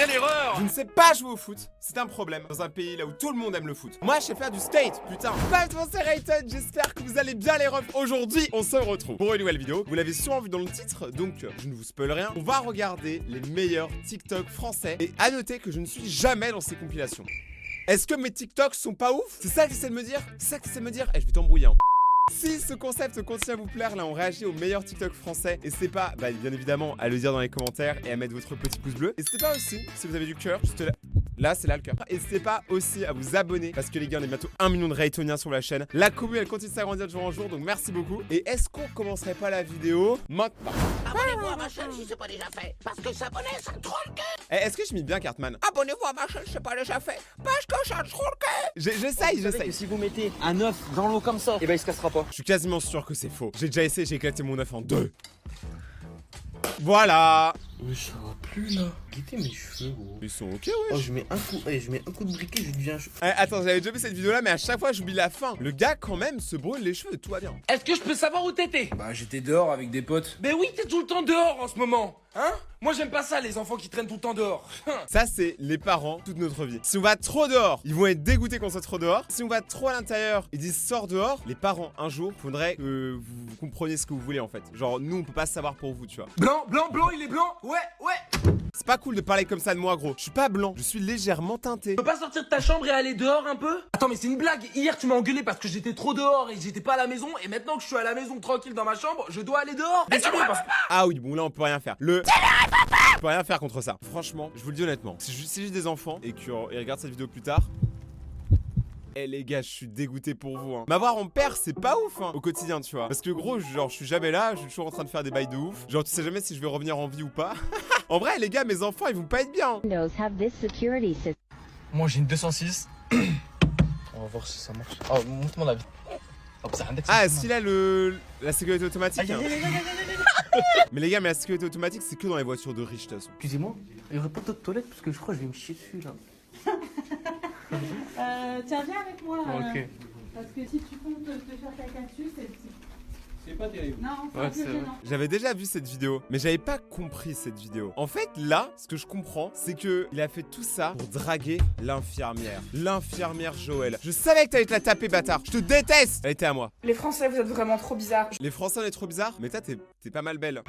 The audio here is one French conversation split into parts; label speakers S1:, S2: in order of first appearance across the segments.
S1: Quelle erreur!
S2: Je ne sais pas jouer au foot, c'est un problème dans un pays là où tout le monde aime le foot. Moi je sais faire du skate, putain. Bienvenue, c'est Rayton, j'espère que vous allez bien les refs. Aujourd'hui on se retrouve pour une nouvelle vidéo. Vous l'avez sûrement vu dans le titre, donc je ne vous spoil rien. On va regarder les meilleurs TikTok français. Et à noter que je ne suis jamais dans ces compilations. Est-ce que mes TikToks sont pas ouf? C'est ça que j'essaie de me dire? C'est ça que j'essaie de me dire? Eh, je vais t'embrouiller hein. Si ce concept continue à vous plaire, là on réagit aux meilleurs TikTok français. N'hésitez pas, bien évidemment, à le dire dans les commentaires et à mettre votre petit pouce bleu. N'hésitez pas aussi, si vous avez du cœur, juste là. Là, c'est là le cœur. N'hésitez pas aussi à vous abonner parce que les gars, on est bientôt 1 million de Raytoniens sur la chaîne. La commu, elle continue de s'agrandir de jour en jour, donc merci beaucoup. Et est-ce qu'on commencerait pas la vidéo maintenant?
S3: Abonnez-vous à ma chaîne si c'est pas déjà fait, parce que s'abonner, ça me troll le cul.
S2: Est-ce que je mis bien Cartman?
S3: Abonnez-vous à ma chaîne si c'est pas déjà fait, parce que ça me troll le cul.
S2: J'essaye.
S4: Si vous mettez un œuf dans l'eau comme ça, et ben il se cassera pas.
S2: Je suis quasiment sûr que c'est faux. J'ai déjà essayé, j'ai éclaté mon œuf en deux. Voilà.
S5: Mais ça va plus là. Guettez mes cheveux gros.
S2: Ils sont ok,
S5: Oh
S2: ouais.
S5: je mets un coup de briquet, je deviens cheveux.
S2: Attends, j'avais déjà vu cette vidéo là, mais à chaque fois j'oublie la fin. Le gars quand même se brûle les cheveux, tout va bien.
S1: Est-ce que je peux savoir où t'étais?
S5: Bah j'étais dehors avec des potes.
S1: Mais oui, t'es tout le temps dehors en ce moment, hein? Moi j'aime pas ça, les enfants qui traînent tout le temps dehors.
S2: Ça c'est les parents toute notre vie. Si on va trop dehors, ils vont être dégoûtés qu'on soit trop dehors. Si on va trop à l'intérieur, ils disent sors dehors. Les parents un jour, faudrait que vous compreniez ce que vous voulez en fait. Genre nous on peut pas savoir pour vous, tu vois.
S1: Blanc, il est blanc? Ouais.
S2: C'est pas cool de parler comme ça de moi gros. Je suis pas blanc, je suis légèrement teinté.
S1: Tu peux pas sortir de ta chambre et aller dehors un peu? Attends, mais c'est une blague. Hier tu m'as engueulé parce que j'étais trop dehors et j'étais pas à la maison. Et maintenant que je suis à la maison tranquille dans ma chambre, je dois aller dehors. Mais
S2: Ah oui, bon là on peut rien faire. On peut rien faire contre ça. Franchement, je vous le dis honnêtement, si j'ai des enfants et qu'ils regardent cette vidéo plus tard. Eh les gars, je suis dégoûté pour vous hein. M'avoir en père, c'est pas ouf hein, au quotidien, tu vois. Parce que gros, genre, je suis jamais là, je suis toujours en train de faire des bails de ouf. Genre, tu sais jamais si je vais revenir en vie ou pas. En vrai, les gars, mes enfants, ils vont pas être bien.
S6: Moi j'ai une 206. On va voir si ça marche. Oh, montre-moi la vie. Oh, c'est un
S2: Ah, est-ce qu'il a la sécurité automatique hein. Mais les gars, mais la sécurité automatique, c'est que dans les voitures de riches, de toute façon.
S5: Excusez-moi, il y aurait pas d'autres toilettes parce que je crois que je vais me chier dessus là.
S7: Tiens, viens avec moi.
S5: Ok.
S7: Parce que si tu comptes te faire caca dessus,
S6: C'est pas terrible.
S7: Non,
S5: Ouais,
S7: c'est
S5: c'est
S7: un peu
S5: vrai.
S7: gênant.
S2: J'avais déjà vu cette vidéo, mais j'avais pas compris cette vidéo. En fait, là, ce que je comprends, c'est que il a fait tout ça pour draguer l'infirmière. L'infirmière Joël. Je savais que t'allais te la taper, bâtard. Je te déteste. Elle était à moi.
S8: Les Français, vous êtes vraiment trop bizarres.
S2: Les Français, on est trop bizarres, mais toi, t'es pas mal belle.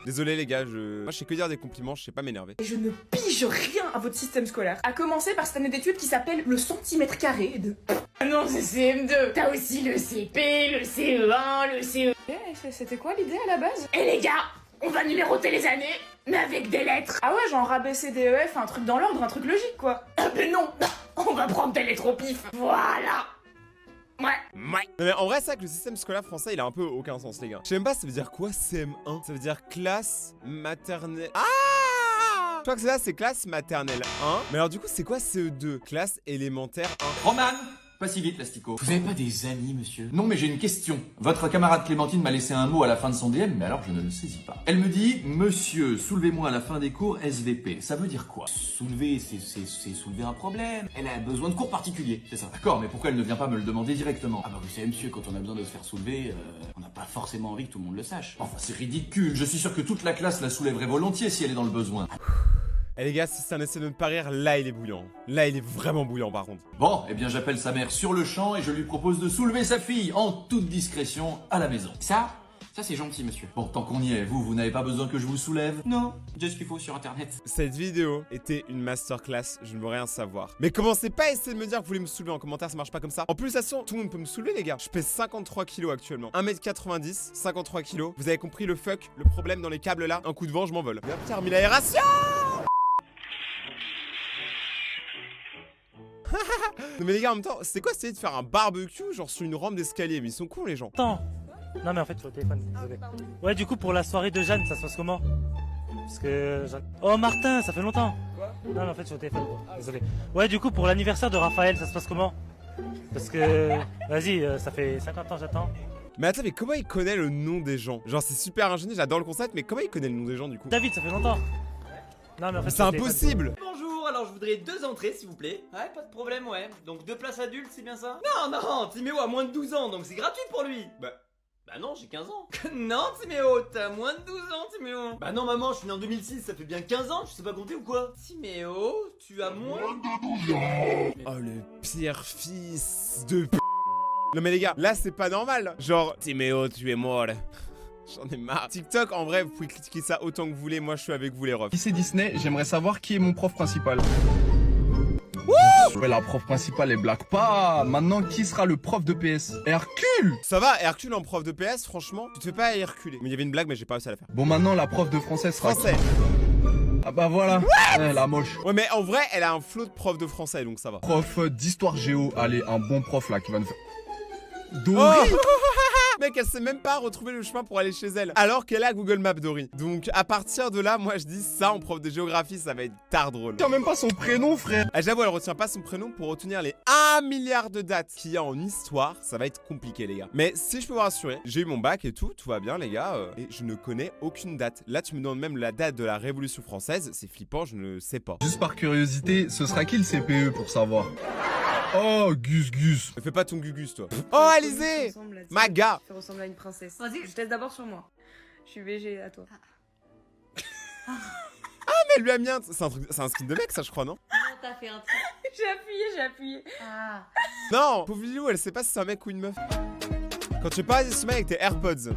S2: Désolé les gars, moi je sais que dire des compliments, je sais pas m'énerver.
S8: Et je ne pige rien à votre système scolaire. À commencer par cette année d'études qui s'appelle le centimètre carré de... Ah non, c'est CM2. T'as aussi le CP, le CE1, le CE... C'était quoi l'idée à la base? Eh les gars, on va numéroter les années, mais avec des lettres. Ah ouais, genre ABCDEF, un truc dans l'ordre, un truc logique quoi. Ah mais non, on va prendre des lettres au pif. Voilà. Ouais.
S2: Non mais en vrai c'est vrai que le système scolaire français il a un peu aucun sens les gars. Je sais même pas ça veut dire quoi CM1. Ça veut dire classe maternelle. Ah, je crois que c'est là, c'est classe maternelle 1. Mais alors du coup c'est quoi CE2? Classe élémentaire 1.
S9: Roman, pas si vite, l'astico. Vous avez pas des amis, monsieur? Non, mais j'ai une question. Votre camarade Clémentine m'a laissé un mot à la fin de son DM, mais alors je ne le saisis pas. Elle me dit, monsieur, soulevez-moi à la fin des cours SVP. Ça veut dire quoi? Soulever, c'est soulever un problème. Elle a besoin de cours particuliers, c'est ça. D'accord, mais pourquoi elle ne vient pas me le demander directement? Ah bah vous savez, monsieur, quand on a besoin de se faire soulever, on n'a pas forcément envie que tout le monde le sache. Enfin, c'est ridicule. Je suis sûr que toute la classe la soulèverait volontiers si elle est dans le besoin.
S2: Eh les gars, si c'est un essai de ne pas rire, là il est bouillant. Là il est vraiment bouillant par contre.
S9: Bon, eh bien j'appelle sa mère sur le champ et je lui propose de soulever sa fille en toute discrétion à la maison.
S4: Ça c'est gentil monsieur.
S9: Bon, tant qu'on y est, vous n'avez pas besoin que je vous soulève?
S4: Non, j'ai ce qu'il faut sur internet.
S2: Cette vidéo était une masterclass, je ne veux rien savoir. Mais commencez pas à essayer de me dire que vous voulez me soulever en commentaire, ça marche pas comme ça. En plus, de toute façon, tout le monde peut me soulever les gars. Je pèse 53 kilos actuellement. 1m90, 53 kilos. Vous avez compris le fuck, le problème dans les câbles là? Un coup de vent, je m'envole. Bien terminé l'aération. Non mais les gars en même temps, c'est quoi essayer de faire un barbecue genre sur une rampe d'escalier? Mais ils sont cons les gens.
S10: Attends. Non mais en fait je suis au téléphone, désolé. Ouais du coup pour la soirée de Jeanne ça se passe comment? Parce que Jeanne... Oh Martin, ça fait longtemps. Quoi? Non mais en fait je suis au téléphone, désolé. Ouais du coup pour l'anniversaire de Raphaël ça se passe comment? Parce que... Vas-y, ça fait 50 ans j'attends.
S2: Mais attends, mais comment il connaît le nom des gens? Genre c'est super ingénieux, j'adore le concept, mais comment il connaît le nom des gens du coup?
S10: David, ça fait longtemps. Non mais en fait
S2: c'est impossible.
S4: Bonjour, alors je voudrais 2 entrées s'il vous plaît. Ouais, pas de problème, ouais. Donc 2 places adultes, c'est bien ça? Non, Timéo a moins de 12 ans, donc c'est gratuit pour lui. Bah Bah non, j'ai 15 ans. Non, Timéo, t'as moins de 12 ans, Timéo. Bah non, maman, je suis né en 2006, ça fait bien 15 ans, tu sais pas compter ou quoi? Timéo, tu as moins de 12 ans.
S2: Oh, le pire fils de p... Non mais les gars, là c'est pas normal. Genre, Timéo, tu es mort. J'en ai marre. TikTok, en vrai, vous pouvez critiquer ça autant que vous voulez. Moi, je suis avec vous, les refs.
S6: Si c'est Disney, j'aimerais savoir qui est mon prof principal. Ouais, la prof principale, elle blague pas. Maintenant, qui sera le prof de PS? Hercule.
S2: Ça va, Hercule en prof de PS, franchement, tu te fais pas Herculer. Mais il y avait une blague, mais j'ai pas réussi à la faire.
S6: Bon, maintenant, la prof de français sera
S2: Français.
S6: Ah bah voilà. Ouais, la moche.
S2: Ouais, mais en vrai, elle a un flot de prof de français, donc ça va.
S6: Prof d'histoire géo. Allez, un bon prof là qui va nous faire...
S2: Oh Mec, elle sait même pas retrouver le chemin pour aller chez elle. Alors qu'elle a Google Maps, Dory. Donc, à partir de là, moi, je dis ça en prof de géographie, ça va être tard drôle.
S6: Tiens même pas son prénom, frère.
S2: Ah, j'avoue, elle retient pas son prénom pour retenir les 1 milliard de dates qu'il y a en histoire. Ça va être compliqué, les gars. Mais si je peux vous rassurer, j'ai eu mon bac et tout va bien, les gars. Et je ne connais aucune date. Là, tu me demandes même la date de la Révolution française. C'est flippant, je ne sais pas.
S6: Juste par curiosité, ce sera qui le CPE pour savoir? Oh, Gus.
S2: Fais pas ton gugus, toi. Oh, Alizé Maga.
S8: Tu ressembles à une princesse. Vas-y, je teste d'abord sur moi. Je suis VG à toi.
S2: Ah, mais elle lui a mis un... C'est un skin de mec, ça, je crois, non?
S8: Non, t'as fait un truc. J'ai appuyé. Ah.
S2: Non, pauvre Lilou, elle sait pas si c'est un mec ou une meuf. Quand tu parles de ce mec avec tes AirPods.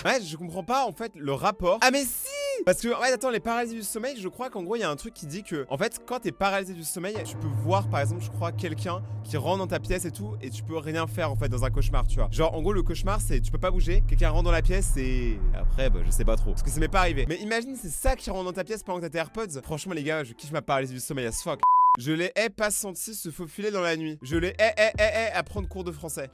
S2: Ouais, je comprends pas, en fait, le rapport. Ah, mais si! Parce que, ouais, attends, les paralysies du sommeil, je crois qu'en gros, il y a un truc qui dit que, en fait, quand t'es paralysé du sommeil, tu peux voir, par exemple, je crois, quelqu'un qui rentre dans ta pièce et tout, et tu peux rien faire, en fait, dans un cauchemar, tu vois. Genre, en gros, le cauchemar, c'est tu peux pas bouger, quelqu'un rentre dans la pièce et... Après, bah, je sais pas trop. Parce que ça m'est pas arrivé. Mais imagine, c'est ça qui rentre dans ta pièce pendant que t'as tes AirPods. Franchement, les gars, je kiffe ma paralysie du sommeil as fuck. Je l'ai pas senti se faufiler dans la nuit. Je l'ai à prendre cours de français.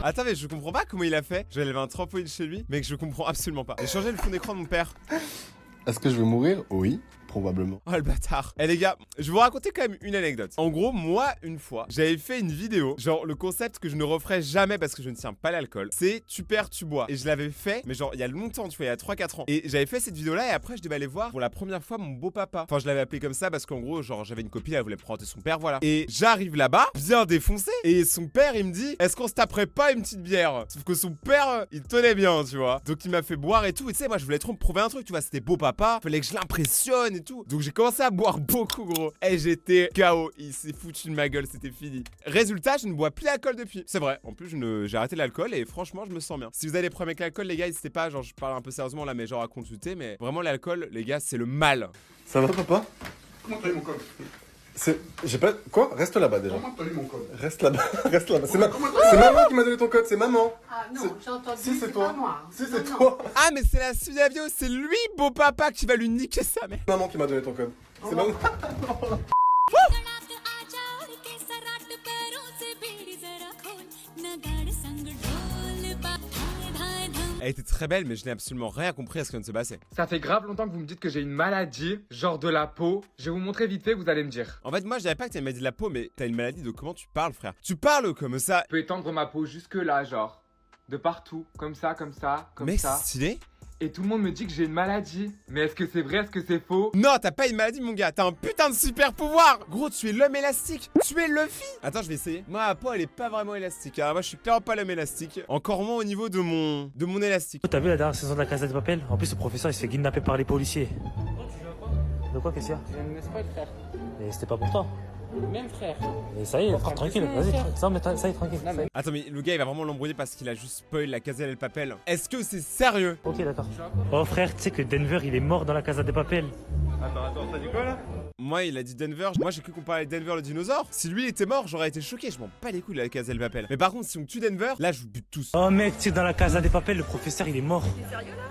S2: Attends, mais je comprends pas comment il a fait. J'avais un trampoline chez lui, mais que je comprends absolument pas. J'ai changé le fond d'écran de mon père.
S11: Est-ce que je vais mourir? Oui, probablement.
S2: Oh le bâtard. Eh les gars, je vais vous raconter quand même une anecdote. En gros, moi, une fois, j'avais fait une vidéo. Genre, le concept que je ne referai jamais parce que je ne tiens pas l'alcool, c'est tu perds, tu bois. Et je l'avais fait, mais genre, il y a longtemps, tu vois, il y a 3-4 ans. Et j'avais fait cette vidéo-là et après, je devais aller voir pour la première fois mon beau-papa. Enfin, je l'avais appelé comme ça parce qu'en gros, genre, j'avais une copine, elle voulait présenter son père, voilà. Et j'arrive là-bas, bien défoncé. Et son père, il me dit, est-ce qu'on se taperait pas une petite bière? Sauf que son père, il tenait bien, tu vois. Donc, il m'a fait boire et tout. Et tu sais, moi, je voulais trop me prouver un truc, tu vois, c'était beau-papa. Fallait que je l'impressionne et tout. Donc, j'ai commencé à boire beaucoup, gros. Et j'étais KO. Il s'est foutu de ma gueule, c'était fini. Résultat, je ne bois plus d'alcool depuis. C'est vrai. En plus, j'ai arrêté l'alcool et franchement, je me sens bien. Si vous avez des problèmes avec l'alcool, les gars, n'hésitez pas. Genre, je parle un peu sérieusement là, mais genre à consulter. Mais vraiment, l'alcool, les gars, c'est le mal.
S11: Ça va, papa? Comment t'as eu mon code? J'ai pas... Quoi? Reste là-bas déjà. Comment t'as eu mon code? Reste là-bas. Reste là-bas. C'est maman qui m'a donné ton code, c'est maman.
S7: Ah non, j'ai entendu.
S11: Si, c'est toi.
S7: Moi.
S11: Si, c'est toi.
S2: Ah, mais c'est la suite de la vidéo. C'est lui, beau papa, qui va lui niquer sa mère.
S11: Maman qui m'a donné ton code. C'est maman.
S2: Elle était très belle, mais je n'ai absolument rien compris à ce qui vient de se passer.
S12: Ça fait grave longtemps que vous me dites que j'ai une maladie, genre de la peau. Je vais vous montrer vite fait, vous allez me dire.
S2: En fait, moi, je dirais pas que t'as une maladie de la peau, mais t'as une maladie de comment tu parles, frère. Tu parles comme ça.
S12: Je peux étendre ma peau jusque là, genre. De partout. Comme ça, comme ça, comme
S2: mais
S12: ça.
S2: Mais stylé.
S12: Et tout le monde me dit que j'ai une maladie. Mais est-ce que c'est vrai, est-ce que c'est faux?
S2: Non, t'as pas une maladie, mon gars. T'as un putain de super pouvoir. Gros, tu es l'homme élastique. Tu es Luffy. Attends, je vais essayer. Moi, ma peau, elle est pas vraiment élastique. Alors, moi, je suis clairement pas l'homme élastique. Encore moins au niveau de mon élastique.
S10: T'as vu la dernière saison de la Casa de Papel? En plus, le professeur, il se fait kidnapper par les policiers. De quoi, qu'est-ce qu'il y a?
S5: Je viens de m'espérer, frère.
S10: Mais c'était pas pour toi.
S5: Même frère.
S10: Et ça y est, frère, tranquille. Vas-y, ça y est, tranquille.
S5: Non, mais...
S2: Attends, mais le gars, il va vraiment l'embrouiller parce qu'il a juste spoil la Casa del Papel. Est-ce que c'est sérieux?
S10: Ok, d'accord. Oh, frère, tu sais que Denver, il est mort dans la Casa de Papel.
S11: Attends, t'as dit quoi là?
S2: Moi, il a dit Denver. Moi, j'ai cru qu'on parlait de Denver le dinosaure. Si lui était mort, j'aurais été choqué. Je m'en bats les couilles de la Casa del Papel. Mais par contre, si on tue Denver, là, je vous bute tous.
S10: Oh, mec, tu sais, dans la Casa de Papel, le professeur, il est mort.
S8: T'es sérieux là?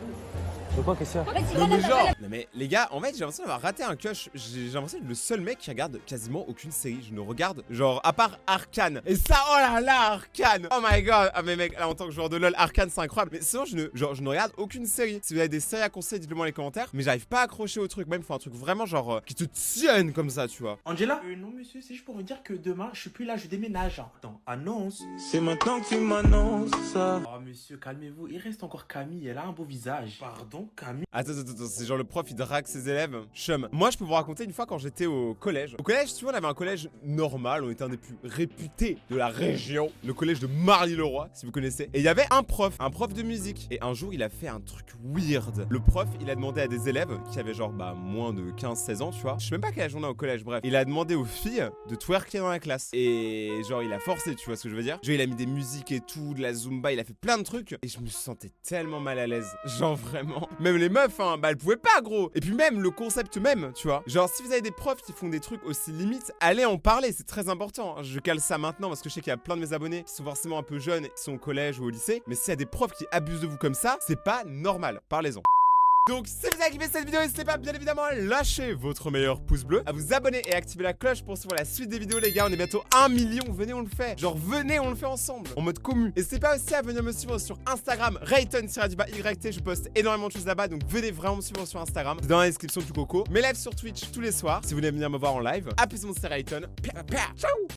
S10: De quoi, qu'est-ce qu'il y a?
S2: Non mais genre. Non mais les gars, en fait j'ai l'impression d'avoir raté un coche. J'ai l'impression d'être le seul mec qui regarde quasiment aucune série. Je ne regarde genre à part Arcane. Et ça, oh là là, Arcane. Oh my god. Ah mais mec, là en tant que joueur de LoL, Arcane c'est incroyable. Mais sinon je ne regarde aucune série. Si vous avez des séries à conseiller, dites-le moi dans les commentaires. Mais j'arrive pas à accrocher au truc. Même il faut un truc vraiment genre qui te tienne comme ça, tu vois.
S1: Angela? Non monsieur, c'est juste pour vous dire que demain je suis plus là, je déménage. Attends, annonce.
S13: C'est maintenant que tu m'annonces ça.
S1: Oh monsieur, calmez-vous. Il reste encore Camille, elle a un beau visage. Pardon? Camille.
S2: Attends, c'est genre le prof il drague ses élèves. Chum. Moi je peux vous raconter une fois quand j'étais au collège. Au collège, tu vois, on avait un collège normal, on était un des plus réputés de la région. Le collège de Marly-le-Roi, si vous connaissez. Et il y avait un prof de musique. Et un jour il a fait un truc weird. Le prof il a demandé à des élèves qui avaient genre moins de 15-16 ans, tu vois. Je sais même pas quel âge on a au collège, bref. Il a demandé aux filles de twerker dans la classe. Et genre il a forcé, tu vois ce que je veux dire. Genre il a mis des musiques et tout, de la zumba, il a fait plein de trucs. Et je me sentais tellement mal à l'aise. Genre vraiment. Même les meufs, hein, elles pouvaient pas, gros. Et puis même le concept même, tu vois. Genre si vous avez des profs qui font des trucs aussi limites, allez en parler, c'est très important. Je cale ça maintenant parce que je sais qu'il y a plein de mes abonnés qui sont forcément un peu jeunes, qui sont au collège ou au lycée. Mais s'il y a des profs qui abusent de vous comme ça, c'est pas normal. Parlez-en. Donc si vous avez kiffé cette vidéo, n'hésitez pas bien évidemment à lâcher votre meilleur pouce bleu, à vous abonner et à activer la cloche pour suivre la suite des vidéos les gars. On est bientôt 1 million, venez on le fait. Genre venez on le fait ensemble, en mode commu. N'hésitez pas aussi à venir me suivre sur Instagram, Rayton_YT, je poste énormément de choses là-bas. Donc venez vraiment me suivre sur Instagram, c'est dans la description du coco. Mes lives sur Twitch tous les soirs, si vous voulez venir me voir en live. A plus mon c'est Rayton, ciao.